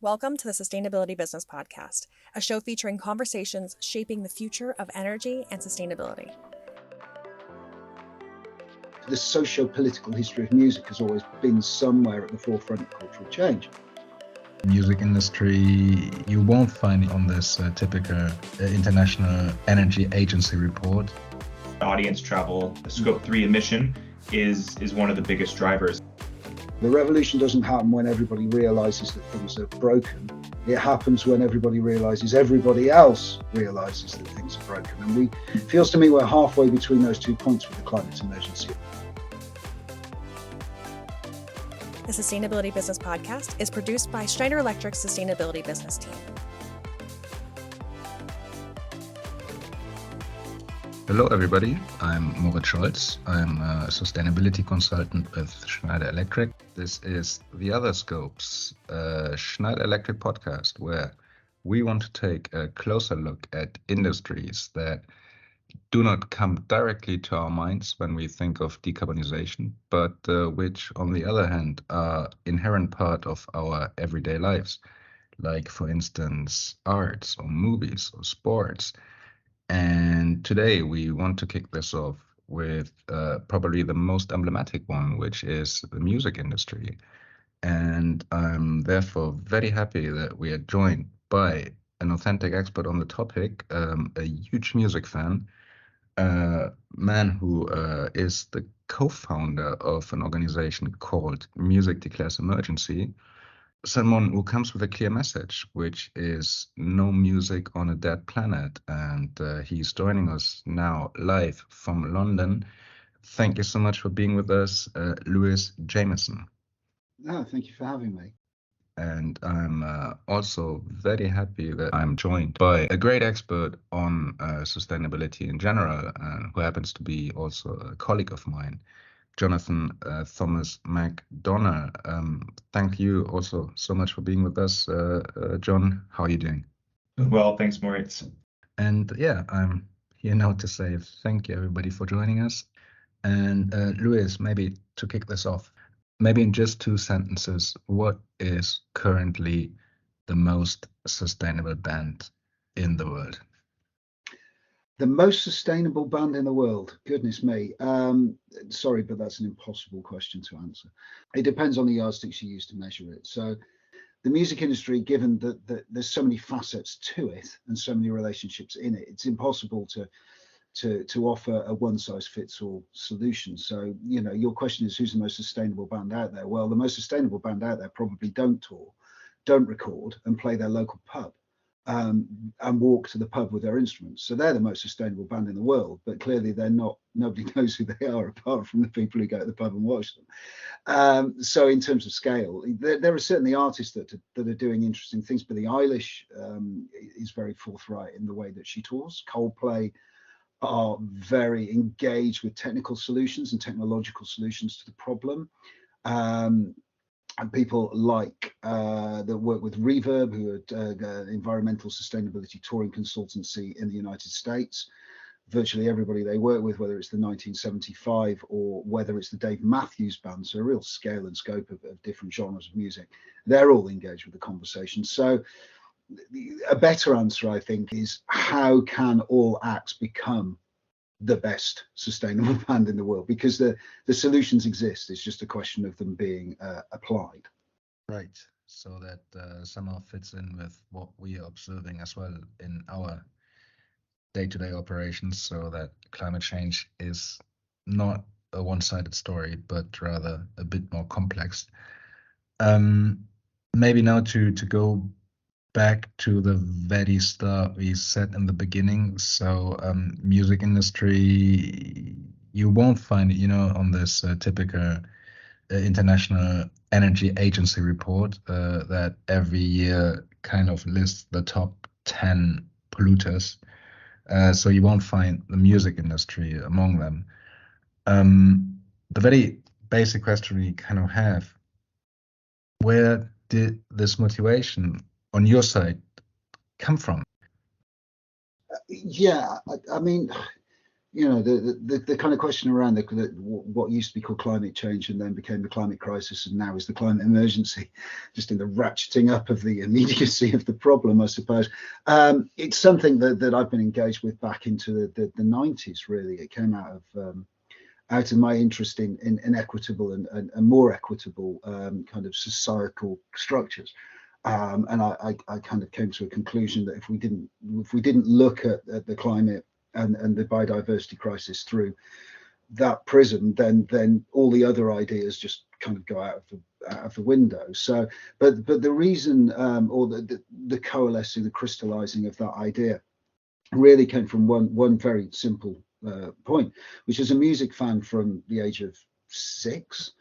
Welcome to the Sustainability Business Podcast, a show featuring conversations shaping the future of energy and sustainability. The socio-political history of music has always been somewhere at the forefront of cultural change. Music industry, you won't find on this typical International Energy Agency report. Audience travel, the Scope 3 emission is one of the biggest drivers. The revolution doesn't happen when everybody realizes that things are broken. It happens when everybody else realizes that things are broken. And it feels to me we're halfway between those 2 points with the climate emergency. The Sustainability Business Podcast is produced by Schneider Electric's Sustainability Business team. Hello everybody, I'm Moritz Scholz. I'm a sustainability consultant with Schneider Electric. This is The Other Scopes, a Schneider Electric podcast where we want to take a closer look at industries that do not come directly to our minds when we think of decarbonization, but which on the other hand are inherent part of our everyday lives, like for instance arts or movies or sports. And today we want to kick this off with probably the most emblematic one, which is the music industry. And I'm therefore very happy that we are joined by an authentic expert on the topic, a huge music fan, a man who is the co-founder of an organization called Music Declares Emergency. Someone who comes with a clear message, which is no music on a dead planet. And he's joining us now live from London. Thank you so much for being with us, Lewis Jamieson. No, thank you for having me. And I'm also very happy that I'm joined by a great expert on sustainability in general, who happens to be also a colleague of mine, Jonathan Thomas McDonnell. Thank you also so much for being with us, John. How are you doing? Well, thanks, Moritz. And yeah, I'm here now to say thank you, everybody, for joining us. And Lewis, maybe to kick this off, maybe in just 2 sentences, what is currently the most sustainable band in the world? The most sustainable band in the world? Goodness me. Sorry, but that's an impossible question to answer. It depends on the yardsticks you use to measure it. So the music industry, given that there's so many facets to it and so many relationships in it, it's impossible to offer a one-size-fits-all solution. So, your question is, who's the most sustainable band out there? Well, the most sustainable band out there probably don't tour, don't record, and play their local pub. And walk to the pub with their instruments. So they're the most sustainable band in the world, but clearly they're not. Nobody knows who they are apart from the people who go to the pub and watch them. So in terms of scale, there are certainly artists that are doing interesting things. Billie Eilish is very forthright in the way that she tours. Coldplay are very engaged with technical solutions and technological solutions to the problem. And people like that work with Reverb, who are environmental sustainability touring consultancy in the United States. Virtually everybody they work with, whether it's the 1975 or whether it's the Dave Matthews Band, so a real scale and scope of different genres of music, they're all engaged with the conversation. So a better answer, I think, is how can all acts become the best sustainable band in the world, because the solutions exist. It's just a question of them being applied. Right. So that somehow fits in with what we are observing as well in our day-to-day operations, so that climate change is not a one-sided story, but rather a bit more complex. Maybe now to go back to the very start we said in the beginning. So music industry, you won't find it, on this typical International Energy Agency report that every year kind of lists the top 10 polluters. So you won't find the music industry among them. The very basic question we kind of have, where did this motivation on your side come from? Yeah, I mean, the kind of question around what used to be called climate change and then became the climate crisis and now is the climate emergency, just in the ratcheting up of the immediacy of the problem, I suppose. It's something that I've been engaged with back into the 90s, really. It came out of my interest in equitable and more equitable kind of societal structures. And I kind of came to a conclusion that if we didn't look at the climate and the biodiversity crisis through that prism, then all the other ideas just kind of go out of the window. So, but the reason or the coalescing, the crystallizing of that idea really came from one very simple point, which is a music fan from the age of 6.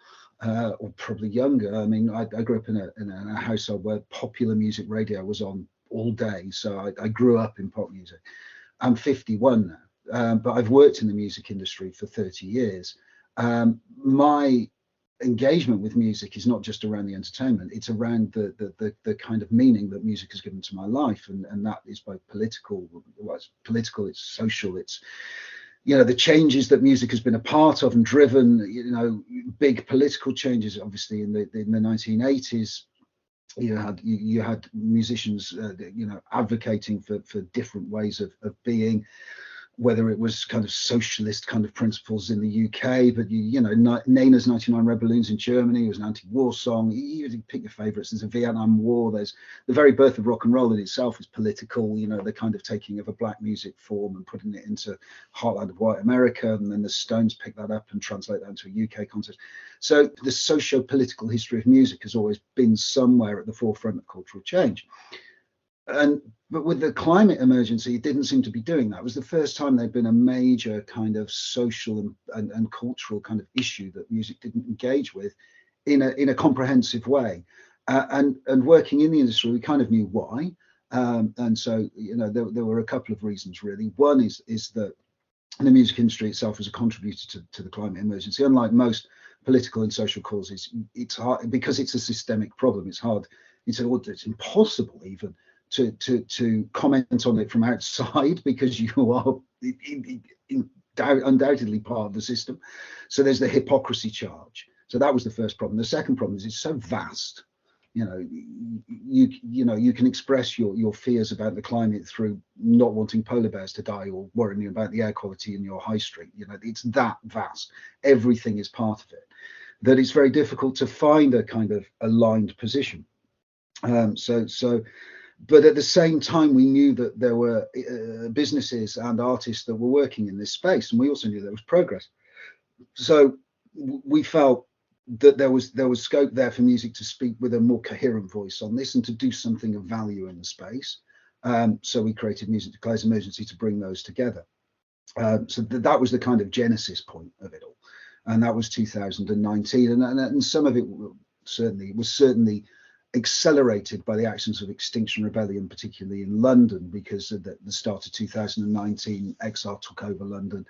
Or probably younger. I mean, I grew up in a household where popular music radio was on all day, so I grew up in pop music. I'm 51 now, but I've worked in the music industry for 30 years. My engagement with music is not just around the entertainment; it's around the kind of meaning that music has given to my life, and that is both political. Well, it's political, it's social, it's the changes that music has been a part of and driven, big political changes, obviously in the 1980s. You had musicians, advocating for different ways of being, whether it was kind of socialist kind of principles in the UK, but Nana's 99 Red Balloons in Germany was an anti-war song. You pick your favourites. There's a Vietnam War. There's the very birth of rock and roll in itself is political. The kind of taking of a black music form and putting it into heartland of white America, and then the Stones pick that up and translate that into a UK context. So the socio-political history of music has always been somewhere at the forefront of cultural change. But with the climate emergency, it didn't seem to be doing that. It was the first time there'd been a major kind of social and cultural kind of issue that music didn't engage with in a comprehensive way. And working in the industry, we kind of knew why. And so, there were a couple of reasons, really. One is that the music industry itself was a contributor to the climate emergency. Unlike most political and social causes, it's hard because it's a systemic problem. It's hard. It's impossible even to comment on it from outside because you are undoubtedly part of the system. So there's the hypocrisy charge. So that was the first problem. The second problem is it's so vast. You can express your fears about the climate through not wanting polar bears to die or worrying about the air quality in your high street. It's that vast. Everything is part of it. That it's very difficult to find a kind of aligned position. But at the same time, we knew that there were businesses and artists that were working in this space, and we also knew there was progress. So we felt that there was scope there for music to speak with a more coherent voice on this and to do something of value in the space. So we created Music Declares Emergency to bring those together. So that was the kind of genesis point of it all, and that was 2019, and some of it was certainly accelerated by the actions of Extinction Rebellion, particularly in London, because at the start of 2019, XR took over London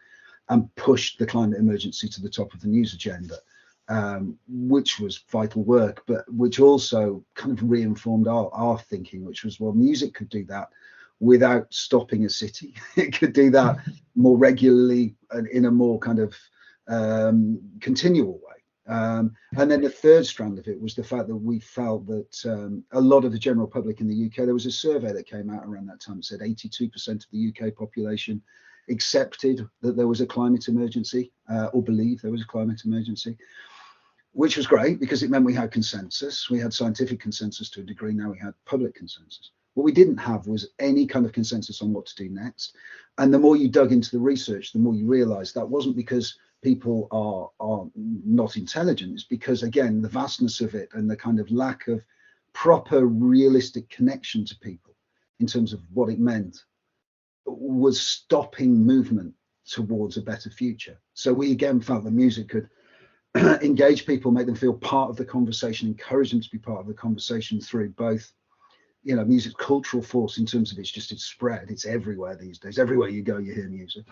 and pushed the climate emergency to the top of the news agenda, which was vital work, but which also kind of reinformed our thinking, which was, well, music could do that without stopping a city. It could do that more regularly and in a more kind of continual way. And then the third strand of it was the fact that we felt that a lot of the general public in the UK, there was a survey that came out around that time that said 82% of the UK population accepted that there was a climate emergency or believed there was a climate emergency, which was great because it meant we had consensus. We had scientific consensus to a degree. Now we had public consensus. What we didn't have was any kind of consensus on what to do next. And the more you dug into the research, the more you realized that wasn't because people are not intelligent. It's because, again, the vastness of it and the kind of lack of proper realistic connection to people in terms of what it meant was stopping movement towards a better future. So we again felt that music could engage people, make them feel part of the conversation, encourage them to be part of the conversation through both, music's cultural force in terms of its spread. It's everywhere these days. Everywhere you go, you hear music.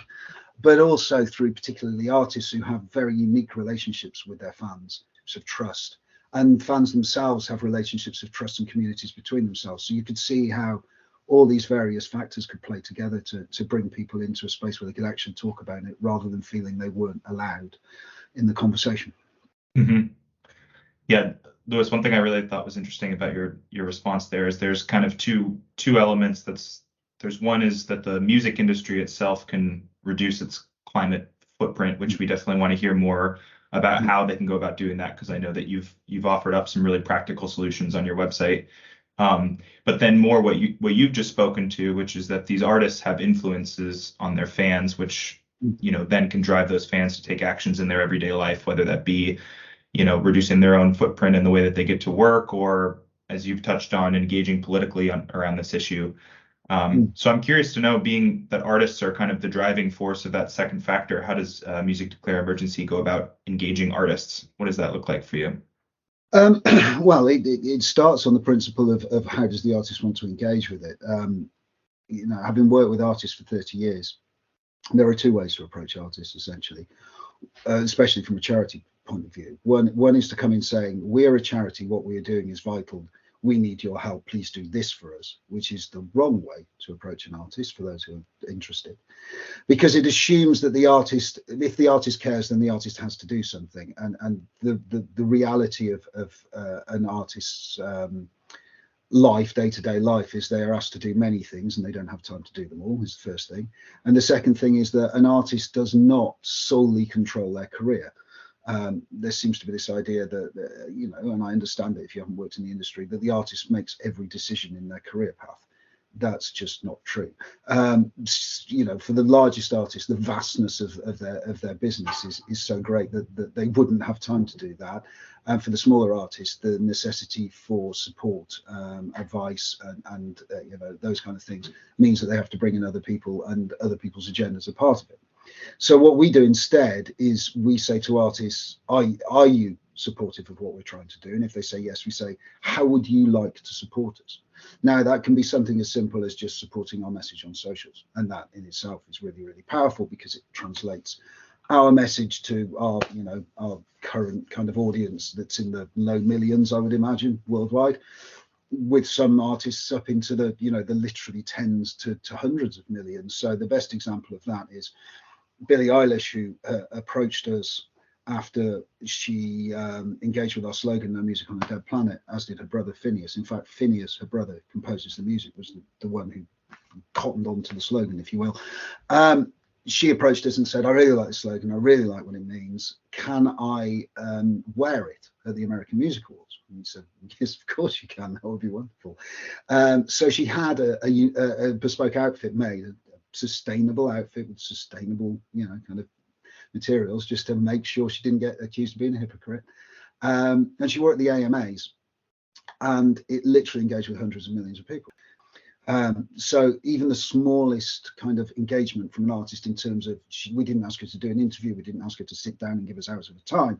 But also through particularly artists who have very unique relationships with their fans, of trust. And fans themselves have relationships of trust and communities between themselves. So you could see how all these various factors could play together to bring people into a space where they could actually talk about it rather than feeling they weren't allowed in the conversation. Mm-hmm. Yeah, Lewis, one thing I really thought was interesting about your response there is there's kind of two elements. There's one is that the music industry itself can reduce its climate footprint, which we definitely want to hear more about how they can go about doing that, because I know that you've offered up some really practical solutions on your website. But then more what you've just spoken to, which is that these artists have influences on their fans, which then can drive those fans to take actions in their everyday life, whether that be reducing their own footprint in the way that they get to work, or, as you've touched on, engaging politically around this issue. So I'm curious to know, being that artists are kind of the driving force of that second factor, how does Music Declare Emergency go about engaging artists? What does that look like for you? Well, it starts on the principle of how does the artist want to engage with it. Having worked with artists for 30 years, there are two ways to approach artists, essentially, especially from a charity point of view. One is to come in saying, we're a charity, what we are doing is vital, we need your help, please do this for us, which is the wrong way to approach an artist for those who are interested, because it assumes that the artist, if the artist cares, then the artist has to do something, and the reality of an artist's life, day-to-day life, is they are asked to do many things and they don't have time to do them all, is the first thing. And the second thing is that an artist does not solely control their career. There seems to be this idea that, and I understand it if you haven't worked in the industry, that the artist makes every decision in their career path. That's just not true. For the largest artists, the vastness of their business is so great that they wouldn't have time to do that. And for the smaller artists, the necessity for support, advice, and those kind of things means that they have to bring in other people, and other people's agendas are part of it. So what we do instead is we say to artists, are you supportive of what we're trying to do? And if they say yes, we say, how would you like to support us? Now, that can be something as simple as just supporting our message on socials. And that in itself is really, really powerful, because it translates our message to our current kind of audience that's in the low millions, I would imagine, worldwide, with some artists up into the literally tens to hundreds of millions. So the best example of that is Billie Eilish, who approached us after she engaged with our slogan, No Music on a Dead Planet, as did her brother Phineas. In fact, Phineas, her brother, who composes the music, was the one who cottoned on to the slogan, if you will. She approached us and said, I really like the slogan, I really like what it means. Can I wear it at the American Music Awards? And we said, yes, of course you can, that would be wonderful. So she had a bespoke outfit made, a sustainable outfit with sustainable, kind of materials, just to make sure she didn't get accused of being a hypocrite. And she wore it at the AMAs, and it literally engaged with hundreds of millions of people. So even the smallest kind of engagement from an artist, in terms of, we didn't ask her to do an interview, we didn't ask her to sit down and give us hours of time,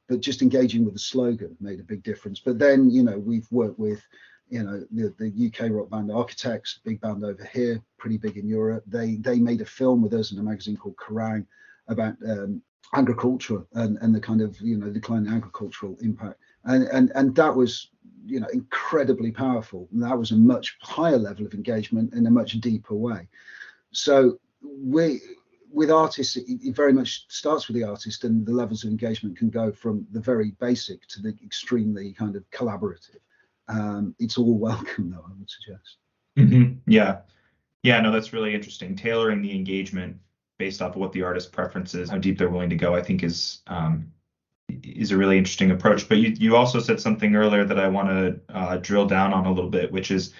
but just engaging with the slogan made a big difference. But then, we've worked with, the UK rock band Architects, big band over here, pretty big in Europe. They made a film with us in a magazine called Kerrang about agriculture and the kind of, declining agricultural impact. And that was, incredibly powerful. And that was a much higher level of engagement in a much deeper way. So with artists, it very much starts with the artist, and the levels of engagement can go from the very basic to the extremely kind of collaborative. It's all welcome, though, I would suggest. Mm-hmm. Yeah, no, that's really interesting. Tailoring the engagement based off of what the artist's preferences, how deep they're willing to go, I think is a really interesting approach. But you also said something earlier that I want to drill down on a little bit, which is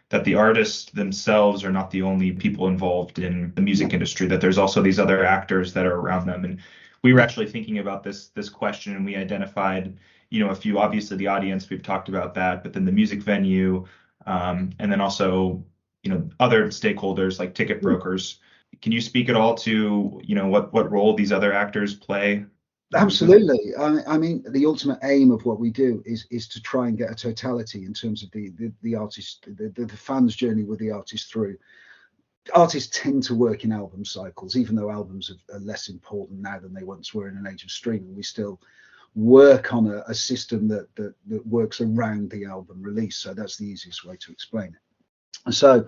that the artists themselves are not the only people involved in the music industry, that there's also these other actors that are around them. And we were actually thinking about this question, and we identified, a few, obviously the audience, we've talked about that, but then the music venue, and then also, other stakeholders like ticket brokers. Can you speak at all to, what role these other actors play? Absolutely. I mean, the ultimate aim of what we do is to try and get a totality in terms of the artist, the fans' journey with the artist through. Artists tend to work in album cycles, even though albums are less important now than they once were in an age of streaming. We still work on a system that works around the album release. So that's the easiest way to explain it. So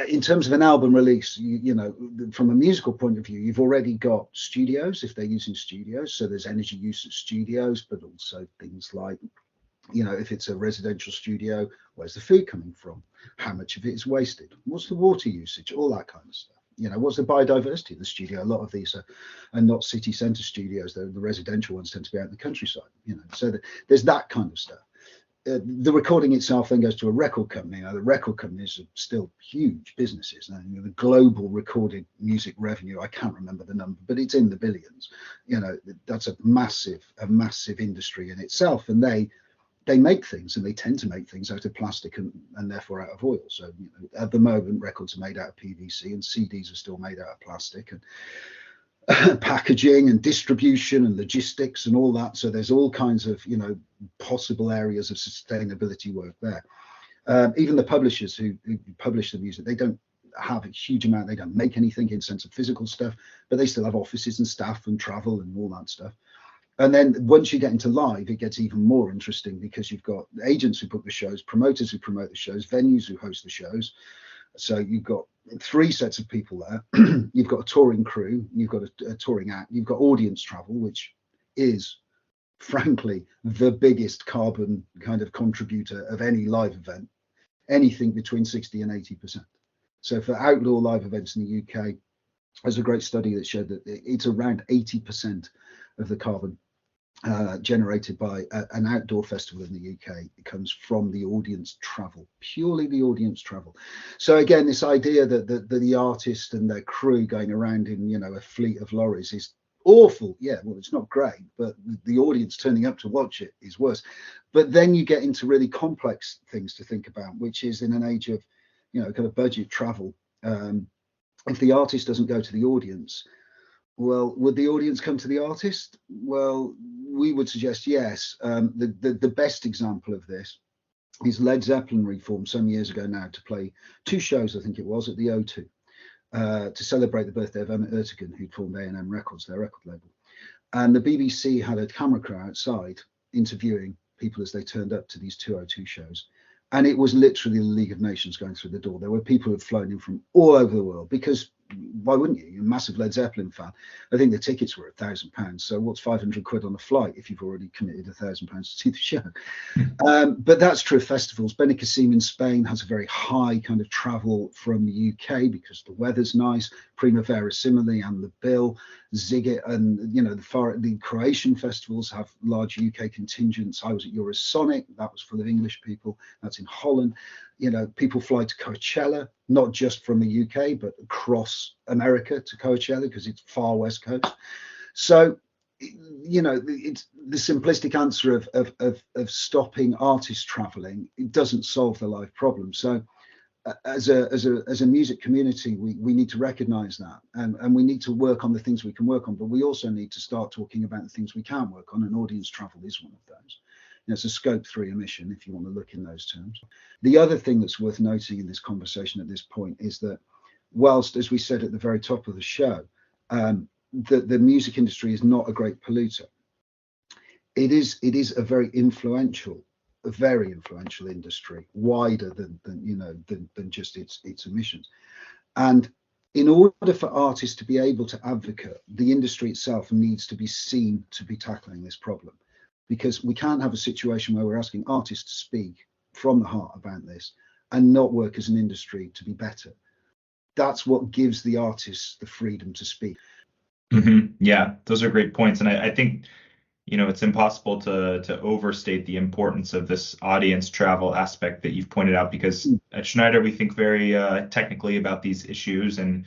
in terms of an album release, you know, from a musical point of view, you've already got studios if they're using studios. So there's energy use at studios, but also things like, you know, if it's a residential studio, where's the food coming from? How much of it is wasted? What's the water usage? All that kind of stuff. You know, what's the biodiversity of the studio? A lot of these are not city centre studios. The residential ones tend to be out in the countryside. You know, so there's that kind of stuff. The recording itself then goes to a record company. Now, the record companies are still huge businesses. Now, you know, the global recorded music revenue, I can't remember the number, but it's in the billions. You know, that's a massive industry in itself. And they make things, and they tend to make things out of plastic and therefore out of oil. So, you know, at the moment, records are made out of PVC, and CDs are still made out of plastic, and packaging and distribution and logistics and all that. So there's all kinds of, you know, possible areas of sustainability work there. Even the publishers who publish the music, they don't have a huge amount. They don't make anything in sense of physical stuff, but they still have offices and staff and travel and all that stuff. And then once you get into live, it gets even more interesting, because you've got agents who book the shows, promoters who promote the shows, venues who host the shows. So you've got 3 sets of people there. You've got a touring crew, you've got a touring act, you've got audience travel, which is frankly the biggest carbon kind of contributor of any live event, anything between 60 and 80%. So for outdoor live events in the UK, there's a great study that showed that it's around 80% of the carbon generated by an outdoor festival in the UK. It comes from the audience travel, purely the audience travel. So again, this idea that the artist and their crew going around in, you know, a fleet of lorries is awful. Yeah, well, it's not great, but the audience turning up to watch it is worse. But then you get into really complex things to think about, which is in an age of, you know, kind of budget travel. If the artist doesn't go to the audience, well, would the audience come to the artist? Well, we would suggest yes. The best example of this is Led Zeppelin reformed some years ago now to play 2 shows, I think it was, at the O2 to celebrate the birthday of Emmett Ertegun, who formed A&M Records, their record label. And the BBC had a camera crew outside interviewing people as they turned up to these 2 O2 shows. And it was literally the League of Nations going through the door. There were people who had flown in from all over the world, because why wouldn't you? You're a massive Led Zeppelin fan. I think the tickets were £1,000. So what's 500 quid on a flight if you've already committed £1,000 to see the show? But that's true of festivals. Benicassim in Spain has a very high kind of travel from the UK because the weather's nice. Primavera similarly, and the Bill, Ziget, and you know the Croatian festivals have large UK contingents. I was at Eurosonic, that was full of English people. That's in Holland. You know, people fly to Coachella, not just from the UK, but across America to Coachella because it's far west coast. So, you know, it's the simplistic answer of stopping artists traveling. It doesn't solve the live problem. So, as a music community, we need to recognize that, and we need to work on the things we can work on, but we also need to start talking about the things we can work on, and audience travel is one of those. It's a scope 3 emission, if you want to look in those terms. The other thing that's worth noting in this conversation at this point is that whilst, as we said at the very top of the show, the music industry is not a great polluter, it is a very influential industry, wider than just its emissions. And in order for artists to be able to advocate, the industry itself needs to be seen to be tackling this problem. Because we can't have a situation where we're asking artists to speak from the heart about this and not work as an industry to be better. That's what gives the artists the freedom to speak. Mm-hmm. Yeah, those are great points. And I think, you know, it's impossible to overstate the importance of this audience travel aspect that you've pointed out, because at Schneider, we think very technically about these issues and,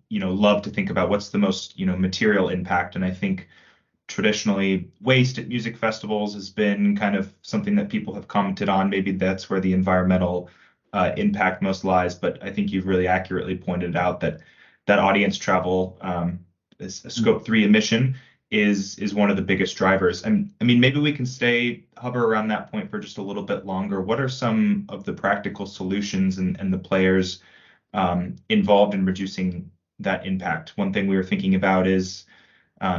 you know, love to think about what's the most, you know, material impact. And I think traditionally waste at music festivals has been kind of something that people have commented on. Maybe that's where the environmental impact most lies. But I think you've really accurately pointed out that audience travel, is a scope 3 emission, is one of the biggest drivers. And I mean, maybe we can hover around that point for just a little bit longer. What are some of the practical solutions and the players involved in reducing that impact? One thing we were thinking about is,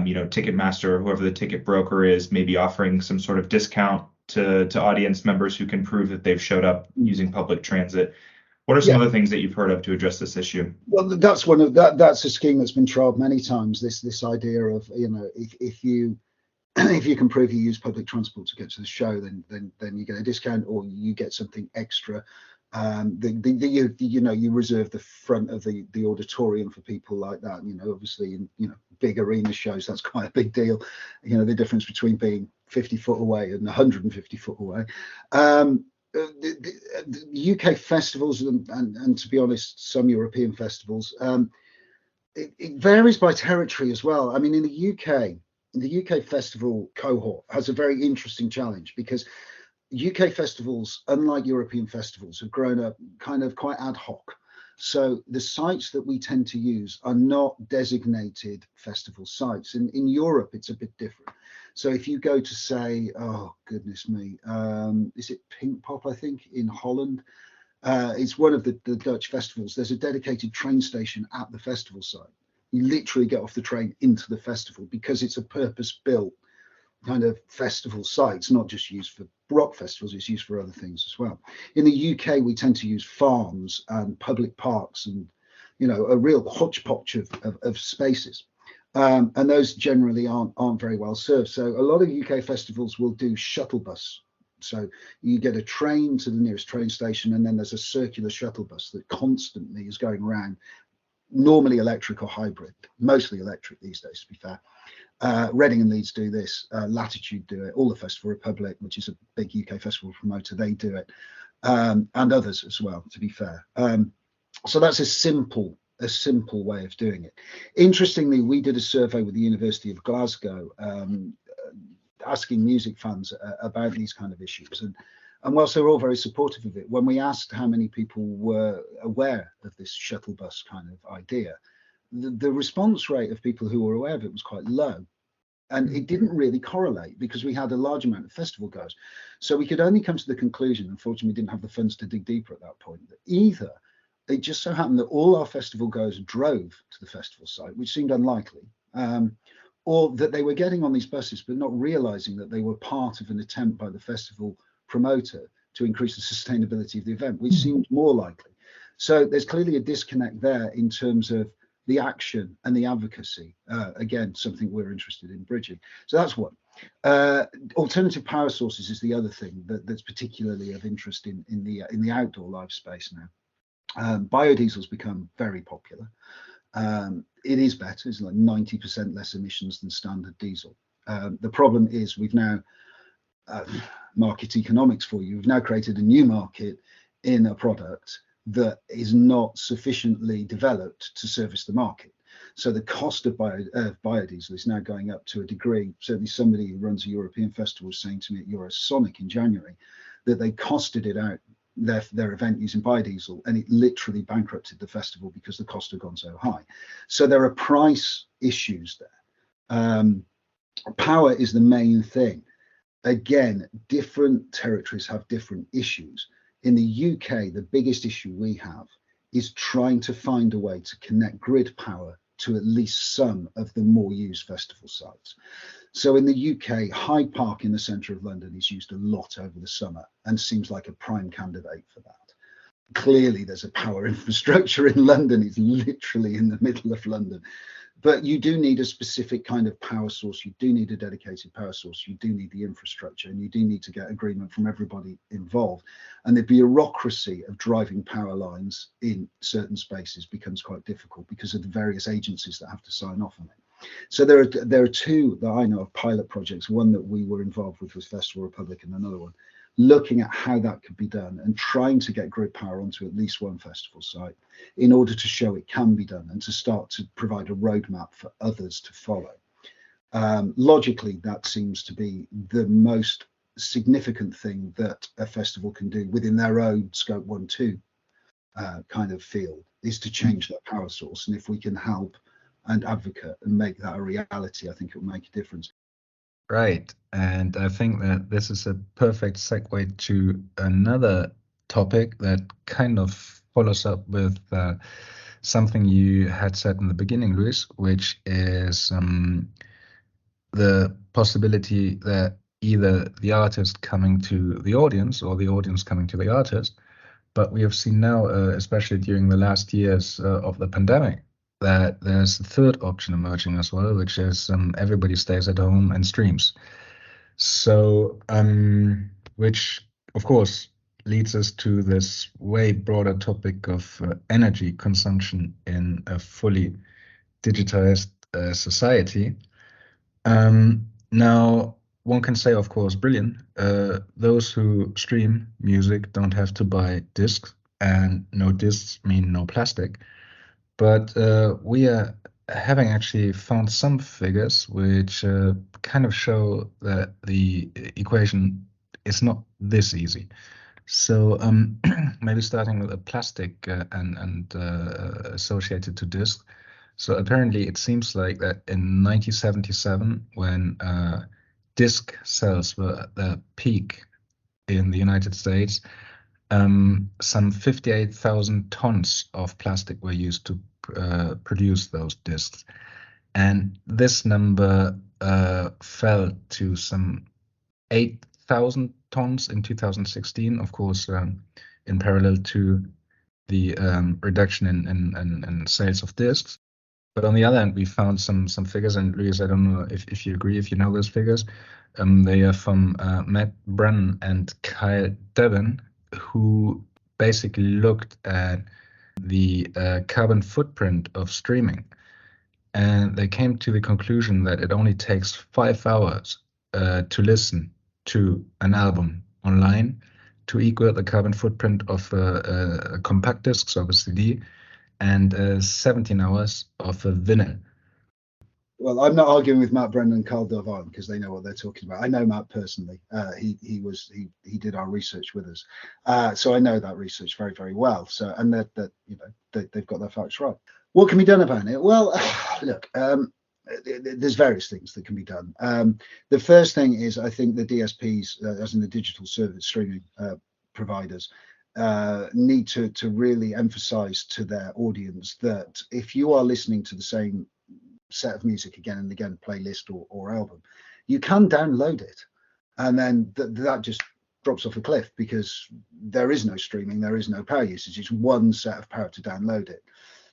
you know, Ticketmaster or whoever the ticket broker is, maybe offering some sort of discount to audience members who can prove that they've showed up using public transit. What are some other things that you've heard of to address this issue? Well, that's one of that's a scheme that's been trialled many times. This idea of, you know, if you if you can prove you use public transport to get to the show, then you get a discount, or you get something extra. You reserve the front of the auditorium for people like that. You know, obviously in, you know, big arena shows, that's quite a big deal. You know, the difference between being 50 foot away and 150 foot away. The UK festivals and to be honest, some European festivals, it varies by territory as well. I mean, in the UK festival cohort has a very interesting challenge, because UK festivals, unlike European festivals, have grown up kind of quite ad hoc. So the sites that we tend to use are not designated festival sites. In Europe, it's a bit different. So if you go to, say, oh goodness me, is it Pinkpop, I think, in Holland? It's one of the Dutch festivals. There's a dedicated train station at the festival site. You literally get off the train into the festival, because it's a purpose-built kind of festival site. It's not just used for rock festivals, it's used for other things as well. In the UK, we tend to use farms and public parks and, you know, a real hodgepodge of spaces. And those generally aren't very well served. So a lot of UK festivals will do shuttle bus. So you get a train to the nearest train station, and then there's a circular shuttle bus that constantly is going around, normally electric or hybrid, mostly electric these days, to be fair. Reading and Leeds do this, Latitude do it, all the Festival Republic, which is a big UK festival promoter, they do it, and others as well, to be fair. So that's a simple way of doing it. Interestingly, we did a survey with the University of Glasgow, asking music fans about these kind of issues, and whilst they're all very supportive of it, when we asked how many people were aware of this shuttle bus kind of idea, the response rate of people who were aware of it was quite low. And it didn't really correlate, because we had a large amount of festival goers. So we could only come to the conclusion, unfortunately, we didn't have the funds to dig deeper at that point, that either it just so happened that all our festival goers drove to the festival site, which seemed unlikely, or that they were getting on these buses but not realizing that they were part of an attempt by the festival promoter to increase the sustainability of the event, which seemed more likely. So there's clearly a disconnect there in terms of the action and the advocacy. Again, something we're interested in bridging. So that's one. Alternative power sources is the other thing that's particularly of interest in the outdoor live space now. Biodiesel's become very popular. It is better. It's like 90% less emissions than standard diesel. The problem is we've now, market economics for you, we've now created a new market in a product that is not sufficiently developed to service the market. So the cost of biodiesel is now going up to a degree. Certainly somebody who runs a European festival was saying to me at Eurosonic in January that they costed it out, their event, using biodiesel, and it literally bankrupted the festival because the cost had gone so high. So there are price issues there. Power is the main thing. Again, different territories have different issues. In the UK, the biggest issue we have is trying to find a way to connect grid power to at least some of the more used festival sites. So in the UK, Hyde Park in the centre of London is used a lot over the summer and seems like a prime candidate for that. Clearly, there's a power infrastructure in London. It's literally in the middle of London. But you do need a specific kind of power source. You do need a dedicated power source. You do need the infrastructure, and you do need to get agreement from everybody involved. And the bureaucracy of driving power lines in certain spaces becomes quite difficult because of the various agencies that have to sign off on it. So there are two that I know of pilot projects. One that we were involved with was Festival Republic, and another one looking at how that could be done and trying to get grid power onto at least one festival site in order to show it can be done and to start to provide a roadmap for others to follow. Logically, that seems to be the most significant thing that a festival can do within their own scope 1-2 kind of field, is to change that power source. And if we can help and advocate and make that a reality, I think it will make a difference. Right. And I think that this is a perfect segue to another topic that kind of follows up with something you had said in the beginning, Lewis, which is the possibility that either the artist coming to the audience or the audience coming to the artist. But we have seen now, especially during the last years of the pandemic, that there's a third option emerging as well, which is everybody stays at home and streams. So, which of course leads us to this way broader topic of energy consumption in a fully digitized society. Now, one can say, of course, brilliant. Those who stream music don't have to buy discs, and no discs mean no plastic. But we are having actually found some figures which kind of show that the equation is not this easy. So maybe starting with a plastic and associated to discs. So apparently it seems like that in 1977, when disc sales were at their peak in the United States, some 58,000 tons of plastic were used to produce those discs. And this number fell to some 8,000 tons in 2016, of course, in parallel to the reduction in sales of discs. But on the other hand, we found some figures, and Lewis, I don't know if you agree, if you know those figures. They are from Matt Brennan and Kyle Devin, who basically looked at the carbon footprint of streaming. And they came to the conclusion that it only takes 5 hours to listen to an album online to equal the carbon footprint of a compact disc, so a CD, and 17 hours of a vinyl. Well, I'm not arguing with Matt Brennan and Carl Devine because they know what they're talking about. I know Matt personally. He did our research with us, so I know that research very, very well. So, and that they've got their facts right. What can be done about it? Well, look, there's various things that can be done. The first thing is, I think the DSPs, as in the digital service streaming providers, need to really emphasize to their audience that if you are listening to the same set of music again and again, playlist or album, you can download it, and then that just drops off a cliff because there is no streaming, there is no power usage. It's one set of power to download it.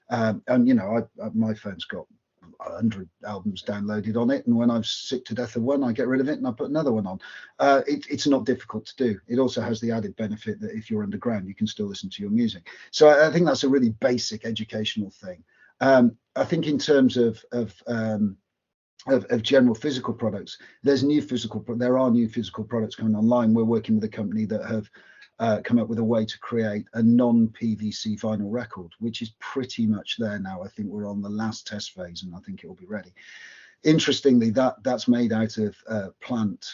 And you know, my phone's got 100 albums downloaded on it, and when I'm sick to death of one, I get rid of it and I put another one on. It's not difficult to do. It also has the added benefit that if you're underground, you can still listen to your music. So I think that's a really basic educational thing. I think in terms of general physical products, there are new physical products coming online. We're working with a company that have come up with a way to create a non-PVC vinyl record, which is pretty much there now. I think we're on the last test phase, and I think it will be ready. Interestingly, that's made out of plant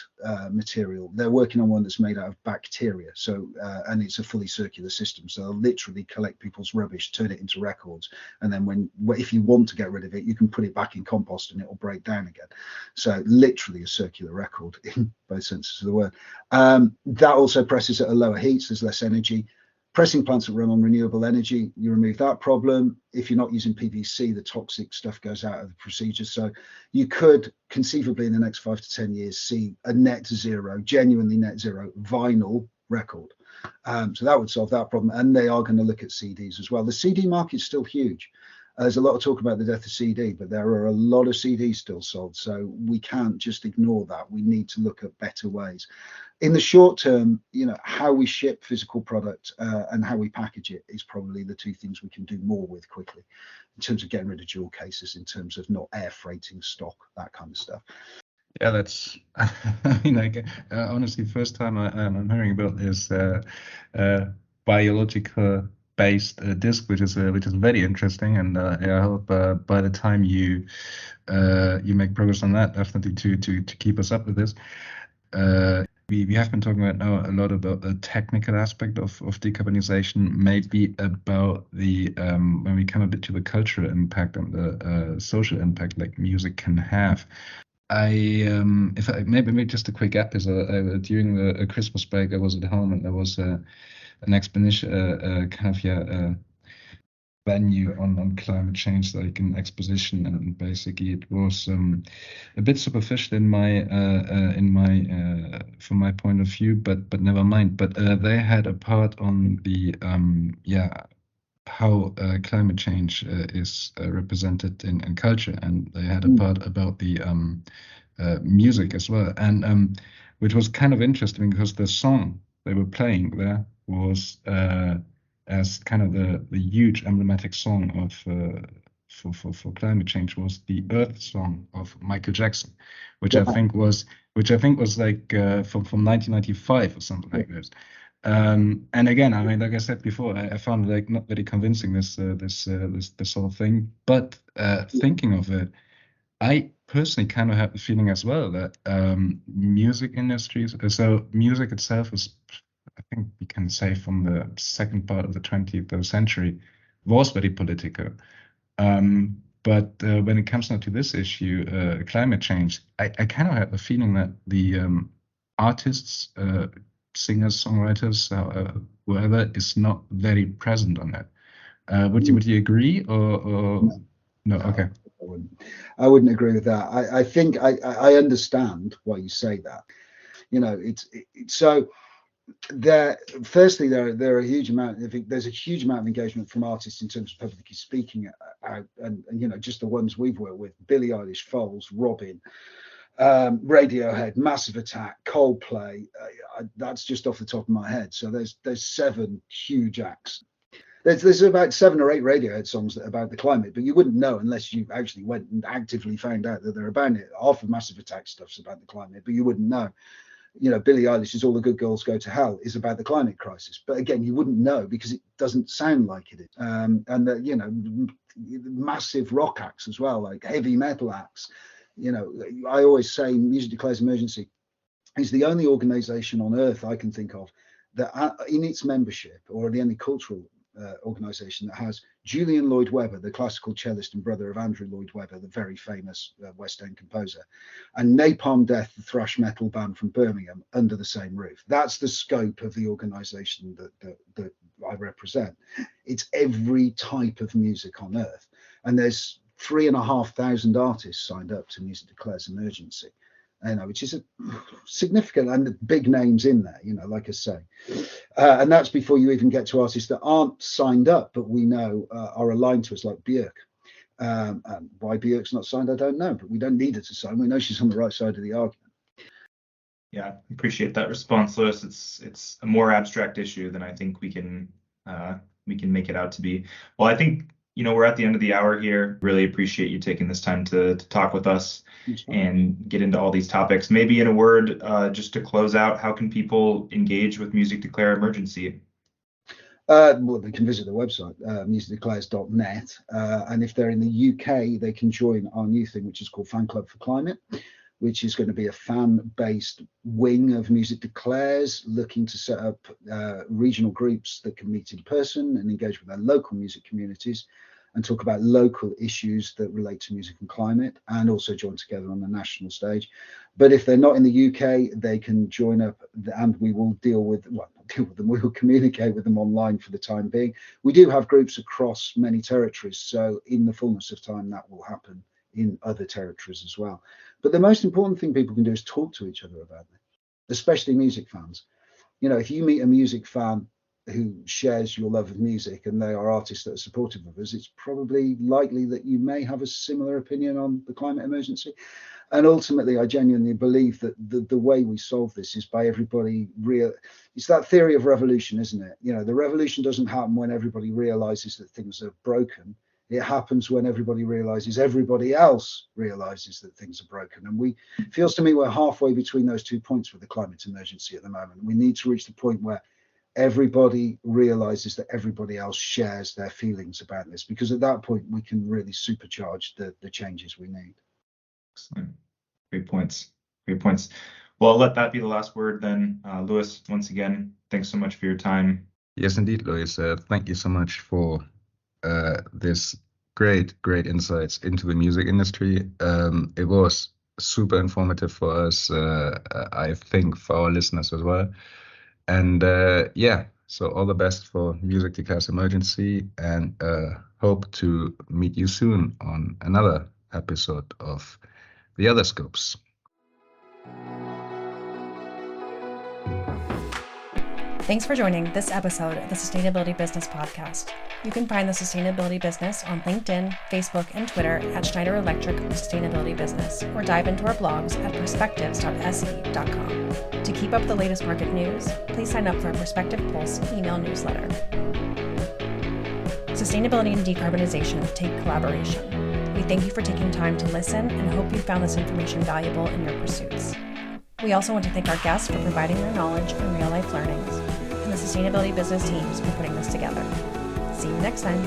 material. They're working on one that's made out of bacteria. So, and it's a fully circular system. So they'll literally collect people's rubbish, turn it into records, and then if you want to get rid of it, you can put it back in compost and it will break down again. So literally a circular record in both senses of the word. That also presses at a lower heat, so there's less energy. Pressing plants that run on renewable energy, you remove that problem. If you're not using PVC, the toxic stuff goes out of the procedure. So you could conceivably in the next 5 to 10 years see a genuinely net zero vinyl record. So that would solve that problem. And they are going to look at CDs as well. The CD market's still huge. There's a lot of talk about the death of CD, but there are a lot of CDs still sold. So we can't just ignore that. We need to look at better ways. In the short term, you know, how we ship physical product and how we package it is probably the two things we can do more with quickly in terms of getting rid of dual cases, in terms of not air freighting stock, that kind of stuff. Yeah, that's, honestly, first time I'm hearing about this biological based disc, which is very interesting, and I hope by the time you make progress on that, definitely to keep us up with this. We have been talking about now a lot about the technical aspect of decarbonization, maybe about the when we come a bit to the cultural impact and the social impact like music can have. Maybe just a quick episode. During the Christmas break, I was at home and there was an expedition, venue on climate change, like an exposition, and basically it was a bit superficial in my from my point of view, but never mind. But they had a part on the how climate change is represented in culture, and they had a part about the music as well, and which was kind of interesting because the song they were playing there was as kind of the huge emblematic song of for climate change was the Earth Song of Michael Jackson, which I think was like from 1995 or something like this. And again, I mean, like I said before, I found like not very convincing this whole thing. But thinking of it, I personally kind of have the feeling as well that music industries, so music itself is, I think we can say from the second part of the 20th century, was very political. But when it comes now to this issue, climate change, I kind of have the feeling that the artists, singers, songwriters, whoever, is not very present on that. Would you agree or no? Okay. I wouldn't agree with that. I think I understand why you say that. You know, it's so there. Firstly, there are a huge amount. There's a huge amount of engagement from artists in terms of publicly speaking out, and you know, just the ones we've worked with: Billie Eilish, Foles, Robin, Radiohead, Massive Attack, Coldplay. That's just off the top of my head. So there's 7 huge acts. There's about 7 or 8 Radiohead songs that are about the climate, but you wouldn't know unless you actually went and actively found out that they're about it. Half of Massive Attack stuff's about the climate, but you wouldn't know. You know, Billie Eilish's "All the Good Girls Go to Hell" is about the climate crisis, but again, you wouldn't know because it doesn't sound like it is. And you know, massive rock acts as well, like heavy metal acts. You know, I always say Music Declares Emergency is the only organization on earth I can think of that in its membership, or the only cultural organization that has Julian Lloyd Webber, the classical cellist and brother of Andrew Lloyd Webber, the very famous West End composer, and Napalm Death, the thrash metal band from Birmingham, under the same roof. That's the scope of the organization that I represent. It's every type of music on earth, and there's 3,500 artists signed up to Music Declares Emergency, you know, which is a significant, and big names in there, you know, like I say. And that's before you even get to artists that aren't signed up, but we know are aligned to us, like Björk. Why Björk's not signed, I don't know, but we don't need her to sign. We know she's on the right side of the argument. Yeah, appreciate that response, Lewis. It's a more abstract issue than I think we can make it out to be. Well, I think, you know, we're at the end of the hour here. Really appreciate you taking this time to talk with us and get into all these topics. Maybe in a word, just to close out, how can people engage with Music Declare Emergency? Well, they can visit the website, musicdeclares.net. And if they're in the UK, they can join our new thing, which is called Fan Club for Climate, which is going to be a fan-based wing of Music Declares, looking to set up regional groups that can meet in person and engage with their local music communities and talk about local issues that relate to music and climate, and also join together on the national stage. But if they're not in the UK, they can join up, and we will deal with them. We will communicate with them online for the time being. We do have groups across many territories, so in the fullness of time, that will happen in other territories as well. But the most important thing people can do is talk to each other about it, especially music fans. You know, if you meet a music fan who shares your love of music and they are artists that are supportive of us, it's probably likely that you may have a similar opinion on the climate emergency. And ultimately, I genuinely believe that the way we solve this is by everybody it's that theory of revolution, isn't it? You know, the revolution doesn't happen when everybody realizes that things are broken. It happens when everybody realizes everybody else realizes that things are broken. And feels to me we're halfway between those 2 points with the climate emergency at the moment. We need to reach the point where everybody realizes that everybody else shares their feelings about this, because at that point we can really supercharge the changes we need. Excellent. Great points. Well, I'll let that be the last word then. Lewis, once again, thanks so much for your time. Yes, indeed, Lewis. Thank you so much for this great insights into the music industry. It was super informative for us, I think for our listeners as well. And yeah, So all the best for Music Decars Emergency, and hope to meet you soon on another episode of The Other Scopes. Thanks for joining this episode of the Sustainability Business Podcast. You can find the Sustainability Business on LinkedIn, Facebook, and Twitter at Schneider Electric Sustainability Business, or dive into our blogs at perspectives.se.com. To keep up with the latest market news, please sign up for our Perspective Pulse email newsletter. Sustainability and decarbonization take collaboration. We thank you for taking time to listen and hope you found this information valuable in your pursuits. We also want to thank our guests for providing their knowledge and real-life learnings, and the sustainability business teams for putting this together. See you next time.